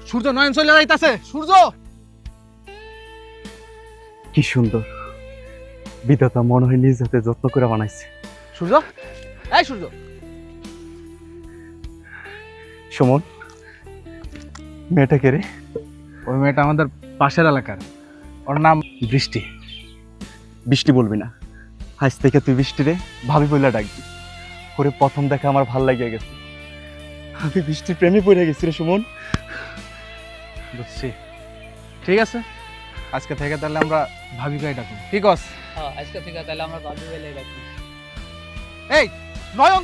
সূর্য নয়ন চলে যাইতাছে। সূর্য, কি সুন্দর বিধাতা মনে হয় নিজ হাতে যত্ন করে বানাইছে। সূর্য, এই সূর্য। সুমন, মেয়েটা কে রে? ওই মেয়েটা আমাদের পাশের এলাকার, ওর নাম বৃষ্টি। বৃষ্টি বলবি না, আজ থেকে তুই বৃষ্টি রে ভাবি বইলা ডাকবি। ওরে প্রথম দেখা আমার ভাল লাগিয়ে গেছে, আমি বৃষ্টির প্রেমে পড়ে গেছি রে সুমন। বুঝছি, ঠিক আছে, আজকে থেকে তাহলে আমরা ভাবিকাই ডাকুন। ঠিক আছে, হ্যাঁ আজকে থেকে তাহলে আমরা ভাবি বলে রাখি। এই নয়ন,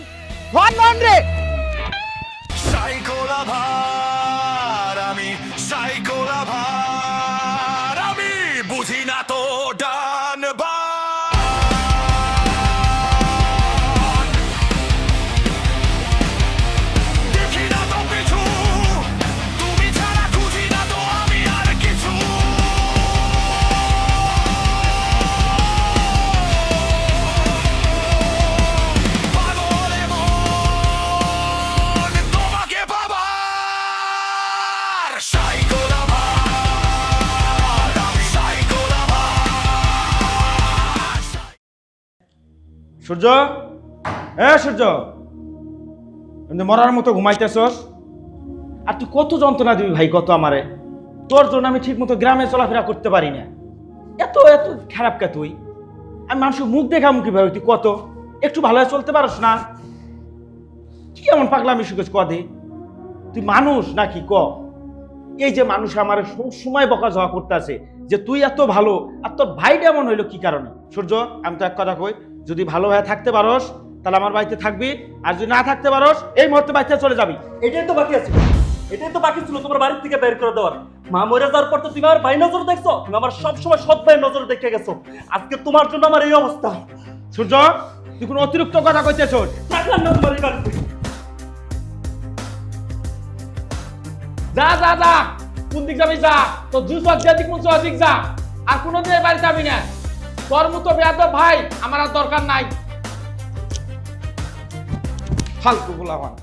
নয়ন রে। সাইকোলা ভার আমি, সাইকোলা ভার আমি, বুঝি না তো ডান বাম, দেখি না তো পিছু, তুমি ছাড়া খুঁজি না তো আমি আর কিছু। পাগলে মন তোমাকে পাবার, সাইকোলা ভার আমি, সাইকোলা ভার। সূর্য, সূর্য, এমনি মরার মতো ঘুমাইতেছস? আর তুই কত যন্ত্রণা দিবি ভাই, কত আমারে। তোর জন্য আমি ঠিক মতো গ্রামে চলাফেরা করতে পারি না। এত এত খারাপ কে তুই? আমি মানুষের মুখ দেখামুখি ভাই, তুই কত একটু ভালোভাবে চলতে পারস না? কি এমন পাগলামি শিখেছ কদে? তুই মানুষ নাকি ক? এই যে মানুষ আমার সব সময় বকাঝকা করতে আছে যে তুই এত ভালো, আর তোর ভাইটা এমন হইলো কি কারণে? সূর্য, আমি তো এক কথা কই, যদি ভালোভাবে থাকতে পারস তাহলে আমার বাড়িতে থাকবি, আর যদি না থাকতে পারস এই মুহূর্তে বাড়িতে চলে যাবি। এটাই তো বাকি আছে, এটাই তো বাকি ছিল তোমার বাড়ির থেকে বের করে দেওয়ার। মা মরে যাওয়ার পর তো তুমি আমার ভাই নজর দেখছো, তুমি আমার সবসময় সৎ ভাই নজর দেখে গেছো। আজকে তোমার জন্য আমার এই অবস্থা। সূর্য, তুই কোনো অতিরিক্ত কথা কইতেছ। থাকলাম না তোমার এই বাড়িতে। যা যা যা, কোন দিক যাবি যা, তো জুস দিক মুছ দিক যা, আর কোনোদিন বাড়ি যাবি না। তোর মতো বেয়াদব ভাই আমার আর দরকার নাই। ফালতু গোলামান।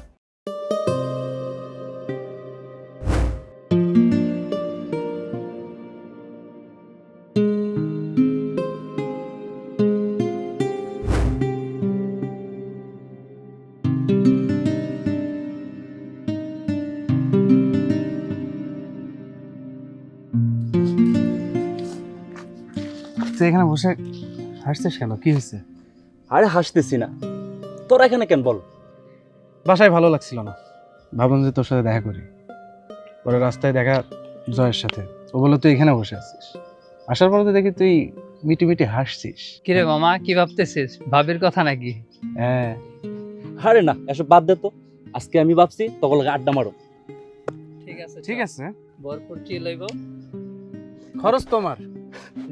তুই এখানে বসে হাসছিস কেন? কি হয়েছে? আরে হাসতেছি না, তোরা এখানে কেন বল? বাসায় ভালো লাগছিল না, ভাবলাম যে তোর সাথে দেখা করি। পরে রাস্তায় দেখা জয়ের সাথে, ও বললো তুই এখানে বসে আছিস। আসার পরে তো দেখি তুই মিটি মিটি হাসছিস। কিরে মামা, কি ভাবতেছিস? ভাবির কথা নাকি? হ্যাঁ, আরে না, এসব বাদ দে তো। আজকে আমি ভাবছি তখন আড্ডা মারো। ঠিক আছে ঠিক আছে, ভরপুর চিল লইব। খরচ তোমার।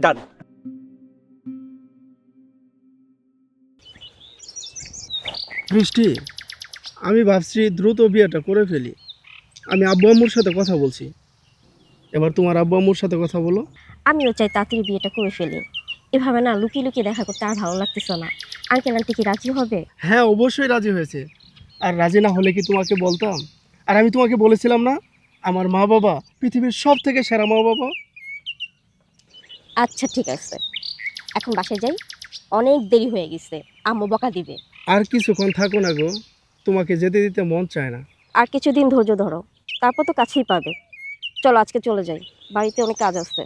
ডান। বৃষ্টি, আমি ভাবছি দ্রুত বিয়েটা করে ফেলি। আমি আব্বু আম্মুর সাথে কথা বলছি, এবার তোমার আব্বু আম্মুর সাথে কথা বলো। আমিও চাই তাড়াতাড়ি বিয়েটা করে ফেলি। এভাবে না লুকিয়ে লুকিয়ে দেখা করতে আর ভালো লাগতেছে না। আঙ্কেল আন্টি কি রাজি হবে? হ্যাঁ, অবশ্যই রাজি হয়েছে। আর রাজি না হলে কি তোমাকে বলতাম? আর আমি তোমাকে বলেছিলাম না, আমার মা বাবা পৃথিবীর সব থেকে সেরা মা বাবা। আচ্ছা ঠিক আছে, এখন বাসায় যাই, অনেক দেরি হয়ে গেছে, আম্মু বকা দিবে। আর কিছুক্ষণ থাকো না গো, তোমাকে যেতে দিতে মন চায় না। আর কিছুদিন ধৈর্য ধরো, তারপর তো কাছেই পাবে। চলো আজকে চলে যাই, বাড়িতে অনেক কাজ আছে।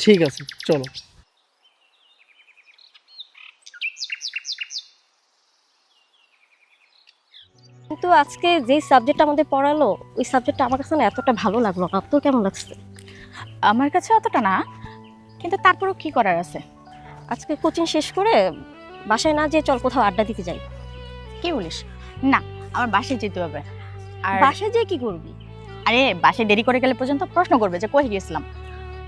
ঠিক আছে, চলো। কিন্তু আজকে যে সাবজেক্টটা আমাদের পড়ালো, ওই সাবজেক্টটা আমার কাছে না এতটা ভালো লাগলো না। তোর কেমন লাগছে? আমার কাছে অতটা না, কিন্তু তারপরও কি করার আছে। আজকে কোচিং শেষ করে বাসায় না যেয়ে চল কোথাও আড্ডা দিতে যাই। কি বলিস? না, আমার বাসায় যেতে হবে। আর বাসায় যেয়ে কি করবি? আরে বাসায় দেরি করে গেলে পর্যন্ত প্রশ্ন করবে যে কই গিয়েছিলাম।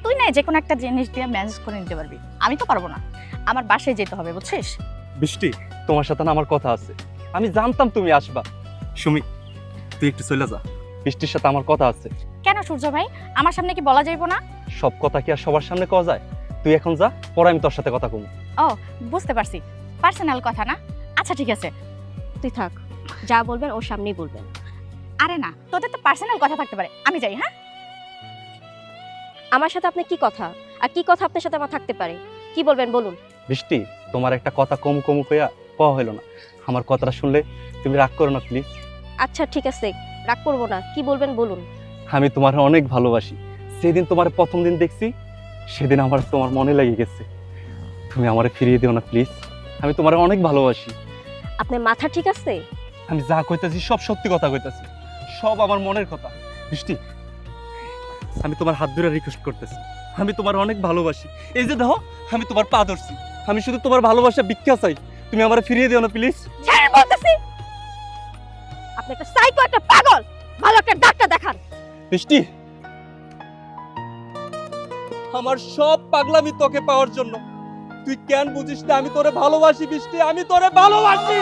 তুই না যে কোনো একটা জিনিস দিয়ে ম্যানেজ করে নিতে পারবি, আমি তো পারবো না। আমার বাসায় যেতে হবে, বুঝছিস? বৃষ্টি, তোমার সাথে না আমার কথা আছে। আমি জানতাম তুমি আসবা। সুমি, তুই একটু চলে যা, বৃষ্টির সাথে আমার কথা আছে। কেন সূর্য ভাই, আমার সামনে কি বলা যাইবো না? সব কথা কি আর সবার সামনে কওয়া যায়? তুই এখন যা, পরে আমি তোর সাথে কথা কমু। ও বুঝতে পারছি, পার্সোনাল কথা না। আচ্ছা ঠিক আছে, তুই থাক, যা বলবেন ওর সামনেই বলবেন। আরে না, তোদের তো পার্সোনাল কথা থাকতে পারে, আমি যাই। হ্যাঁ আমার সাথে আপনার কি কথা, আর কি কথা আপনার সাথে আমার থাকতে পারে? কি বলবেন বলুন। বৃষ্টি, তোমার একটা কথা কম কইয়া কওয়া হইলো না। আমার কথাটা শুনলে তুমি রাগ করো না প্লিজ। আচ্ছা ঠিক আছে, রাগ করবো না, কি বলবেন বলুন। আমি তোমার অনেক ভালোবাসি। সেদিন তোমার প্রথম দিন দেখছি, সেদিন আমার তোমার মনে লেগে গেছে। তুমি আমারে ফিরিয়ে দিও না প্লিজ। আমি তোমার অনেক ভালোবাসি। আপনার মাথা ঠিক আছে? আমি যা কইতাছি সব সত্যি কথা কইতাছি, সব আমার মনের কথা। বৃষ্টি, আমি তোমার হাত ধরে রিকোয়েস্ট করতেছি, আমি তোমার অনেক ভালোবাসি। এই যে দেখো, আমি তোমার পা ধরছি। আমি শুধু তোমার ভালোবাসা ভিক্ষা চাই, তুমি আমারে ফিরিয়ে দিও না প্লিজ। ছেড়ে বলতেছি, আপনি একটা সাইকো, একটা পাগল। ভালো একটা ডাক্তার দেখান। বৃষ্টি, আমার সব পাগলামি তোকে পাওয়ার জন্য। তুই কেন বুঝিস না আমি তোরে ভালোবাসি বৃষ্টি, আমি তোরে ভালোবাসি।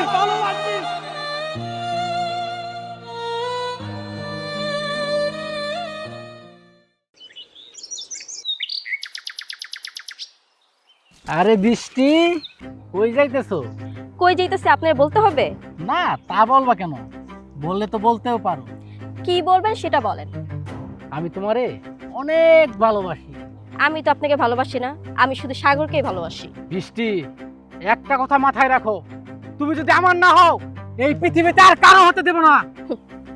আরে বৃষ্টি, কই যাইতেছো? কই যাইতেছে আপনার বলতে হবে? না তা বলবা কেন, বললে তো বলতেও পারো। কি বলবেন সেটা বলেন। আমি তোমারে অনেক ভালোবাসি। আমি তো আপনাকে ভালোবাসি না, আমি শুধু সাগরকেই ভালোবাসি। বৃষ্টি, একটা কথা মাথায় রাখো, তুমি যদি আমার না হও এই পৃথিবীতে আর কারো হতে দেব না।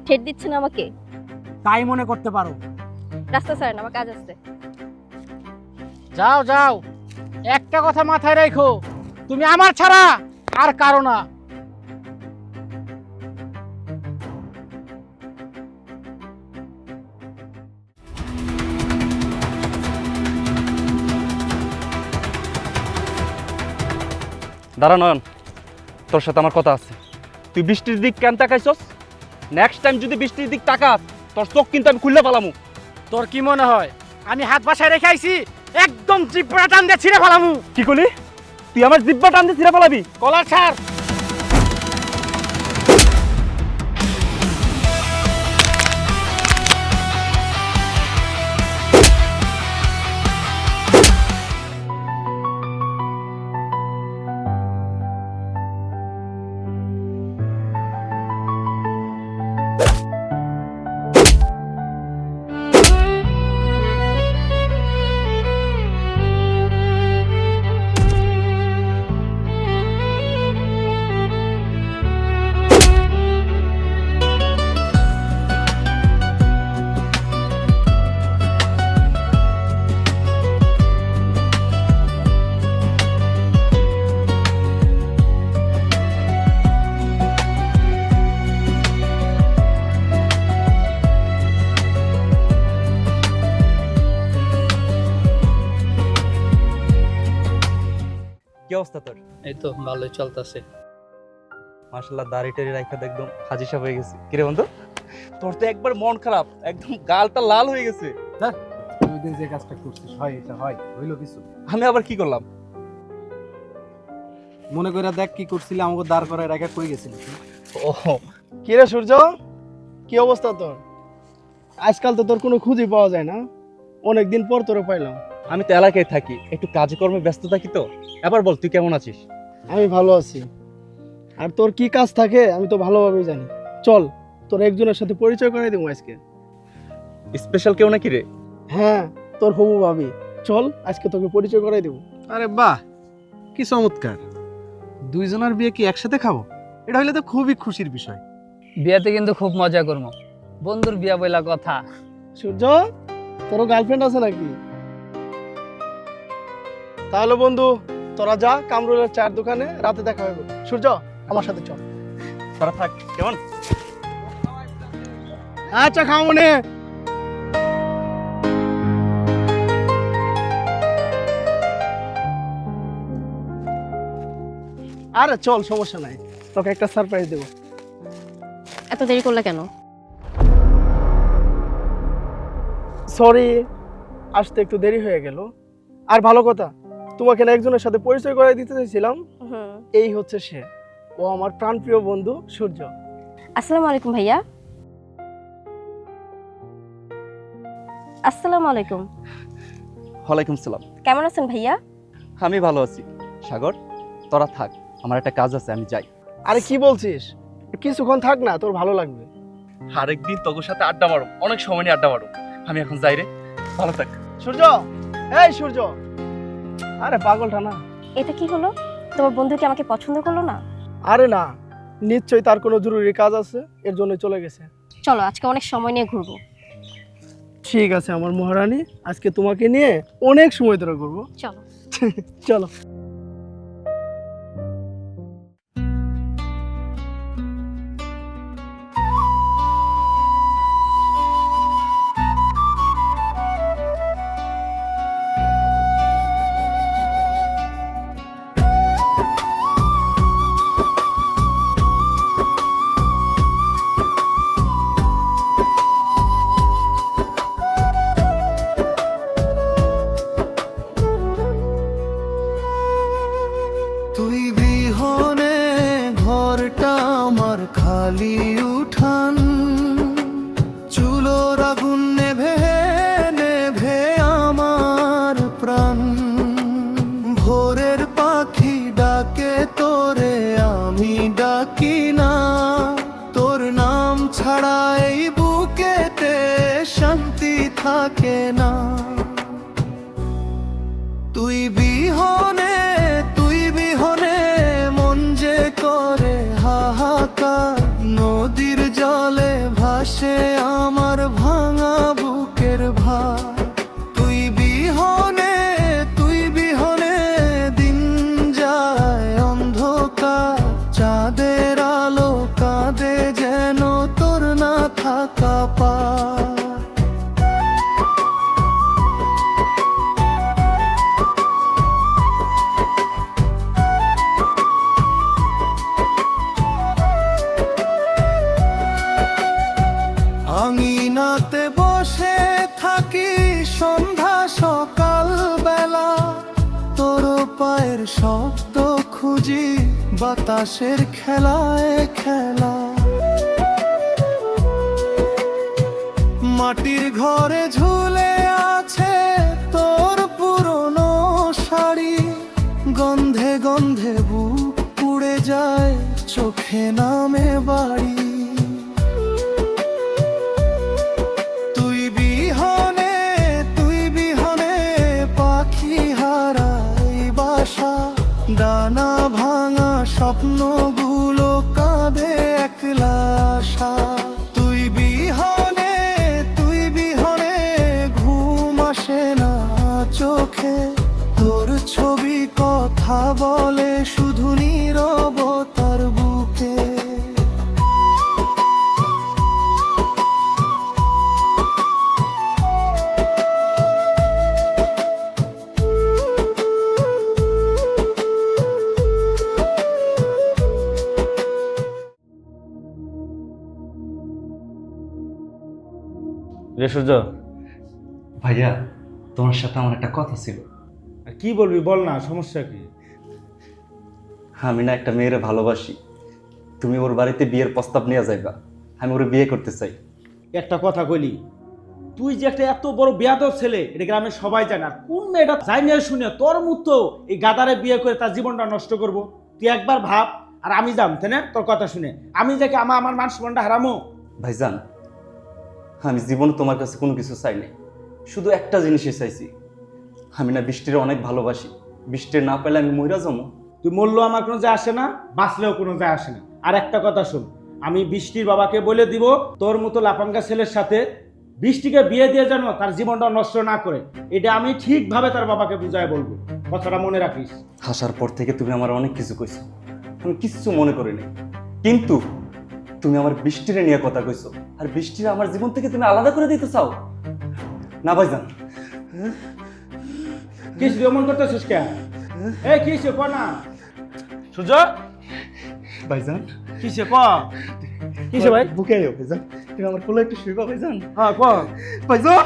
ঠেট দিচ্ছেন আমাকে? তাই মনে করতে পারো। রাস্তা ছাড়েন, আমার কাজ আছে। যাও যাও, একটা কথা মাথায় রাখো, তুমি আমার ছাড়া আর কারো না। দাঁড়া নয়ন, তোর সাথে আমার কথা আছে। তুই বৃষ্টির দিক কেন তাকাইছস? নেক্সট টাইম যদি বৃষ্টির দিক তাকাস, তোর চোখ কিন্তু আমি খুললে পালামু। তোর কি মনে হয় আমি হাত বাসায় রেখে আইছি একদম জিব্বা টান দিয়ে ছিঁড়ে ফেলামু? কি করলি? তুই আমার জিব্বা টান দিয়ে ছিঁড়ে ফেলাবি? কলার ছাড়। কি অবস্থা তোর? এই তো ভালোই চলতেছে। মাশাআল্লাহ, দাড়ি টাড়ি রাখা একদম হাজি সাহেব হয়ে গেছে। কিরে বন্ধু, তোর তো একবার মন খারাপ, একদম গালটা লাল হয়ে গেছে। তুই দিন যে কাজটা করছিস হয়, এটা হয় হইলো কিছু? আমি আবার কি করলাম? মনে করে দেখ কি করছিলি, আমাকে দাঁড় করায় রেখে কই গেছিলি তুই? ও, কি রে সূর্য, কি অবস্থা তোর? আজকাল তো তোর কোনো খুঁজই পাওয়া যায় না, অনেকদিন পর তোরে পাইলাম। আমি তো এলাকায় থাকি, একটু কাজকর্মে ব্যস্ত থাকি তো। এবার বল, তুই কেমন আছিস? আমি ভালো আছি, আর তোর কি কাজ থাকে আমি তো ভালোভাবেই জানি। চল তোর একজনের সাথে পরিচয় করে দেবো আজকে। স্পেশাল কেউ নাকি রে? হ্যাঁ, তোর হবু ভাবি। চল আজকে তোকে পরিচয় করাই দেবো। আরে বাহ, কি চমৎকার! দুইজনের বিয়ে কি একসাথে খাবো? এটা হইলে তো খুবই খুশির বিষয়। বিয়াতে কিন্তু খুব মজা করবো, বন্ধুর বিয়া বইলা কথা। সূর্য, তোরও গার্লফ্রেন্ড আছে নাকি? তাহলে বন্ধু তোরা যা কামরুলের চার দোকানে, রাতে দেখা হবে। সূর্য আমার সাথে চল। তারা থাক কেমন? আচ্ছা খাও মনে। আরে চল, সমস্যা নাই, তোকে একটা সারপ্রাইজ দেবো। এত দেরি করলে কেন? সরি, আসতে একটু দেরি হয়ে গেল। আর ভালো কথা, তোমাকে না একজনের সাথে পরিচয় করে দিতে চাইছিলাম। এই হচ্ছে সে, ও আমার প্রাণপ্রিয় বন্ধু সূর্য। আসসালামু আলাইকুম ভাইয়া। আসসালামু আলাইকুম। ওয়ালাইকুম সালাম। কেমন আছেন ভাইয়া? আমি ভালো আছি। সাগর, তোরা থাক, আমার একটা কাজ আছে, আমি যাই। আরে কি বলছিস, কিছুক্ষণ থাক না, তোর ভালো লাগবে। আরেকদিন তোর সাথে আড্ডা মারো, অনেক সময় নিয়ে আড্ডা মারো। আমি এখন যাই রে, ভালো থাক। সূর্য, এই সূর্য, আরে পাগলটা না। এটা কি হলো? তোমার বন্ধু কি আমাকে পছন্দ করলো না? আরে না, নিশ্চয়ই তার কোনো জরুরি কাজ আছে, এর জন্য চলে গেছে। চলো আজকে অনেক সময় নিয়ে ঘুরবো। ঠিক আছে আমার মহারানী, আজকে তোমাকে নিয়ে অনেক সময় ধরে ঘুরবো। চলো। চলো। তুই বিহনে ঘরটা আমার খালি উঠান, চুলোর আগুন নেভে নেভে আমার প্রাণ। ভোরের পাখি ডাকে তোরে আমি ডাকি না, তোর নাম ছাড়া এই বুকেতে শান্তি থাকে না। তুই বিহনে মন যে করে হাহাকার, নদীর জলে ভাসে আমার ভাঙা বুকের ভার। তুই বিহনে দিন যায় অন্ধকার, চাঁদের আলো কাঁদে যেন তোর না থাকা পার। আঙিনাতে বসে থাকি সন্ধ্যা সকাল বেলা, তোর পায়ের শব্দ খুঁজি বাতাসের খেলায় খেলা। মাটির ঘরে ঝুলে আছে তোর পুরনো শাড়ি, গন্ধে গন্ধে বুক পুড়ে যায়, চোখে নামে বাড়ি। তুই বিহনে পাখি হারাই বাসা, ডানা ভাঙা স্বপ্নগুলো কাঁদে একলা আশা। তুই বিহনে ঘুম আসে না চোখে, তোর ছবি কথা বলে শুধু নীরবতার বুকে। রে সূর্য, ভাইয়া, তোমার সাথে আমার একটা কথা ছিল। আর কি বলবি বল না, সমস্যা কি? আমি না একটা মেয়েরে ভালোবাসি, তুমি ওর বাড়িতে বিয়ের প্রস্তাব নিয়ে যাইবা, আমি ওর বিয়ে করতে চাই। একটা কথা কইলি, তুই যে একটা এত বড় বেয়াদব ছেলে এটা গ্রামের সবাই জানে। আর কোন মেয়েটা যাই নিয়ে শুনে তোর মতো এই গাদারে বিয়ে করে তার জীবনটা নষ্ট করব? তুই একবার ভাব। আর আমি যাম তাই না তোর কথা শুনে, আমি যাকে আমার মান সম্মানটা হারামো? ভাইজান, আমি জীবনে তোমার কাছে কোনো কিছু চাই নাই, শুধু একটা জিনিসই চাইছি। আমি না বৃষ্টির অনেক ভালোবাসি, বৃষ্টির না পেলে আমি মইরা যাবো। তুই মরলেও আমার কোনো যায় আসে না, বাঁচলেও কোনো যায় আসে না। আর একটা কথা শোন, আমি বৃষ্টির বাবাকে বলে দিব তোর মতো লাপাঙ্গা ছেলের সাথে বৃষ্টিকে বিয়ে দিয়ে যেন তার জীবনটা নষ্ট না করে। এটা আমি ঠিকভাবে তার বাবাকে বুঝায় বলবো, কথাটা মনে রাখিস। আসার পর থেকে তুমি আমার অনেক কিছু কইছো, আমি কিচ্ছু মনে করি নাই, কিন্তু তুমি আমার বৃষ্টিরে নিয়ে কথা কইছো, আর বৃষ্টিরে আমার জীবন থেকে তুমি আলাদা করে দিতে চাও না ভাইজান। কিস এমন করতেছিস কেন? এই কিসে ক না সূর্য, ভাইজান কিসে ক? কিসে ভাই? বুকে আইও ভাইজান, তুমি আমার কোলে একটু শুইবা ভাইজান। হ্যাঁ ক ভাইজান।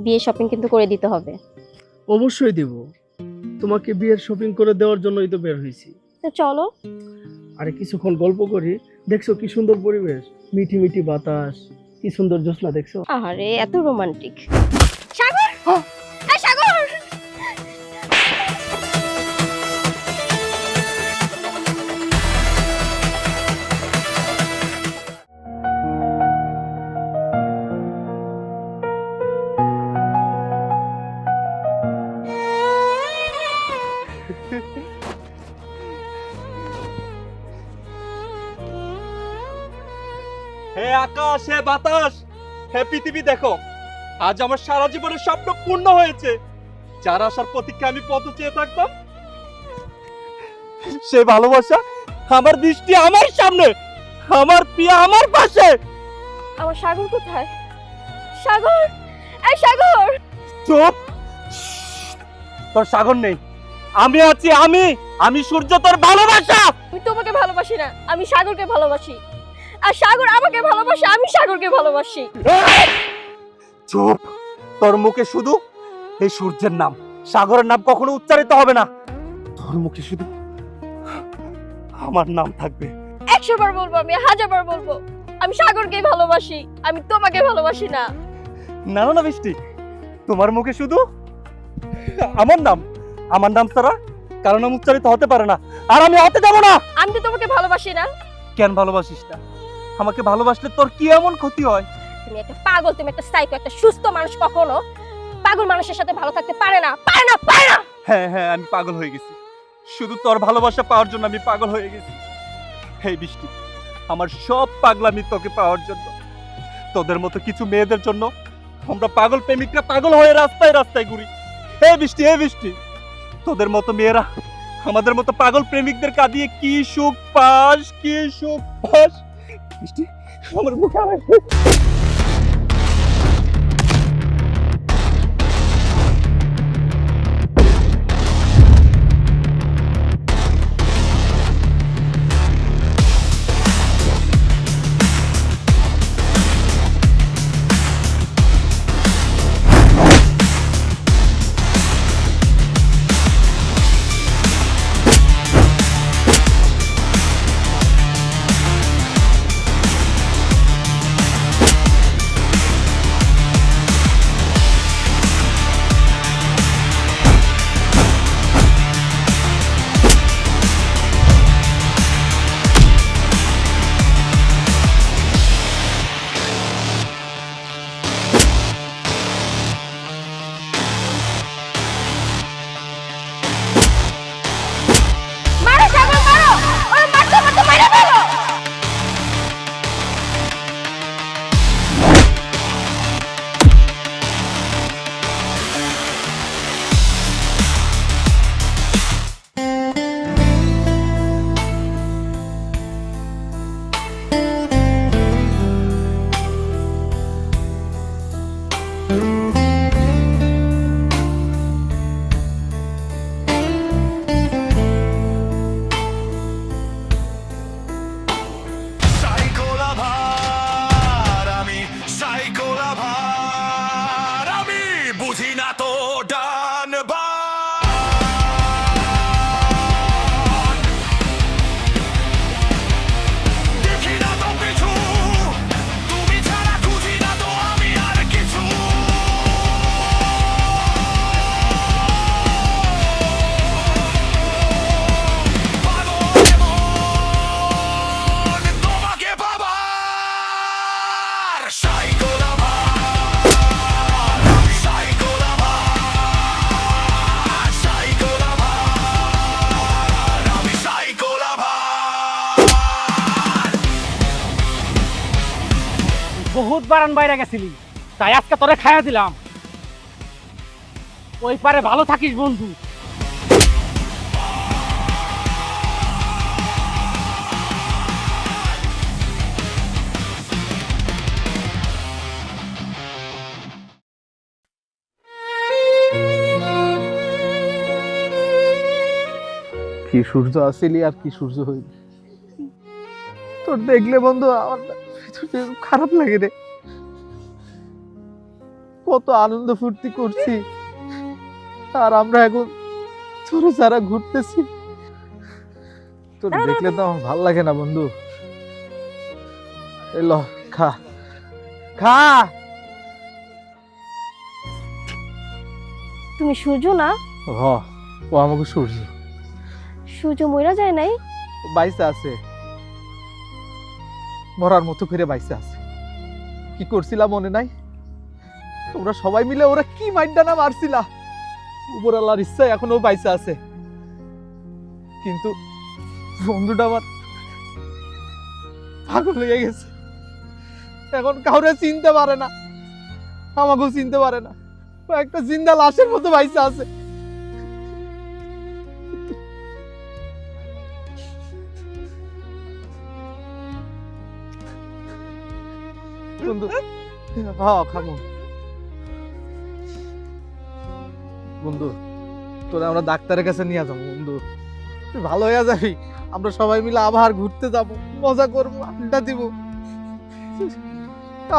বিয়ে শপিং কিন্তু করে দিতে হবে। অবশ্যই দেব, তোমাকে বিয়ের শপিং করে দেওয়ার জন্যই তো বের হয়েছি। তো চলো। আরে কিছুক্ষণ গল্প করি, দেখছো কি সুন্দর পরিবেশ, মিঠি মিঠি বাতাস, কি সুন্দর জ্যোৎস্না দেখছো। আরে এত রোমান্টিক। সাগর, এই সাগর, হে আকাশ, হে বাতাস, হে পৃথিবী, দেখো আজ আমার সারা জীবনের স্বপ্ন পূর্ণ হয়েছে। যার আসার প্রতীক্ষা আমি পথ চেয়ে থাকতাম, সে ভালোবাসা আমার দৃষ্টি আমার সামনে, আমার প্রিয়া আমার পাশে। আমার সাগর কোথায়? সাগর, এই সাগর! চুপ! তোর সাগর নেই, আমি আছি। আমি সূর্য, তোর ভালোবাসা। আমি তোমাকে ভালোবাসি না, আমি সাগরকে ভালোবাসি। আর সাগর আমাকে ভালোবাসে, আমি সাগরকে ভালোবাসি। চুপ! তোর মুখে শুধু এই সূর্যের নাম, সাগরের নাম কখনো উচ্চারিত হবে না। তোর মুখে শুধু আমার নাম থাকবে। 100 বার বলবো, আমি 1000 বার বলবো, আমি সাগরকে ভালোবাসি, আমি তোমাকে ভালোবাসি না। না না না বৃষ্টি, তোমার মুখে শুধু আমার নাম ছাড়া কারো নাম উচ্চারিত হতে পারে না, আর আমি হতে যাব না। আমি তো তোমাকে ভালোবাসি না। কেন ভালোবাসিস না? আমাকে ভালোবাসলে তোর কি এমন ক্ষতি হয়? তুমি একটা পাগল, তুমি একটা সাইকো। একটা সুস্থ মানুষ কখনো পাগল মানুষের সাথে ভালো থাকতে পারে না, পারে না, পারে না। হ্যাঁ হ্যাঁ, আমি পাগল হয়ে গেছি। শুধু তোর ভালোবাসা পাওয়ার জন্য আমি পাগল হয়ে গেছি। হে বৃষ্টি, আমার সব পাগলামি তোকে পাওয়ার জন্য। তোদের মতো কিছু মেয়েদের জন্য আমরা পাগল প্রেমিকরা পাগল হয়ে রাস্তায় রাস্তায় ঘুরি। হে বৃষ্টি, তোদের মতো মেয়েরা আমাদের মতো পাগল প্রেমিকদের কাঁদিয়ে কি সুখ পাস, কি সুখ পাস। বৃষ্টি, আমার মুখে আয়। মারো সাগর, মারো! ওরে মারতে মারতে মাইরা ফেলো! সাইকোলাভার আমি, সাইকোলাভার আমি, বুঝি না তো ডান বাম। দেখি না তো পিছু, তুমি ছাড়া খুঁজি না তো আমি আর কিছু। পাগল মন তোমাকে পাবার। সাইকোলাভার, সাইকোলাভার, সাইকোলাভার, আমি সাইকোলাভার। বহুত বারান বাইরে গেছিলি, তাই আজকে তোরে খাইয়া দিলাম। ওই পারে ভালো থাকিস বন্ধু। কি সূর্য আসিলি আর কি সূর্য হইলি। তোর দেখলে বন্ধু আমার ভিতরে খারাপ লাগে রে। কত আনন্দ ফুর্তি করছি, আর আমরা এখন তোর যারা ঘুরতেছি। তোর দেখলে তো আমার ভালো লাগে না বন্ধু। এলো খা খা। তুমি সূর্য না? হ, ও আমাকে সূর্য। সূর্য মইরা যায় নাই? ও বাইসে আছে, মরার মতো করে বাইসে আছে। কি করছিলাম মনে নাই? তোমরা সবাই মিলে ওরা কি মাইন্ডা না মারছিলা। উপর আল্লাহর ইচ্ছায় এখন ও বাইসে আছে, কিন্তু বন্ধুটা আমার পাগল হয়ে গেছে। এখন কাউরে চিনতে পারে না, আমাকেও চিনতে পারে না। ও একটা জিন্দা লাশের মতো ভাইসা আছে। বন্ধু, হ্যাঁ খামো। বন্ধু, তোরা আমরা ডাক্তারের কাছে নিয়ে যাবো বন্ধু, তুই ভালো হয়ে যাবি। আমরা সবাই মিলে আবার ঘুরতে যাব, মজা করবো, আড্ডা দিব।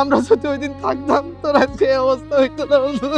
আমরা যদি ওই দিন থাকতাম তোর আজকে এই অবস্থা হইতো না বন্ধু।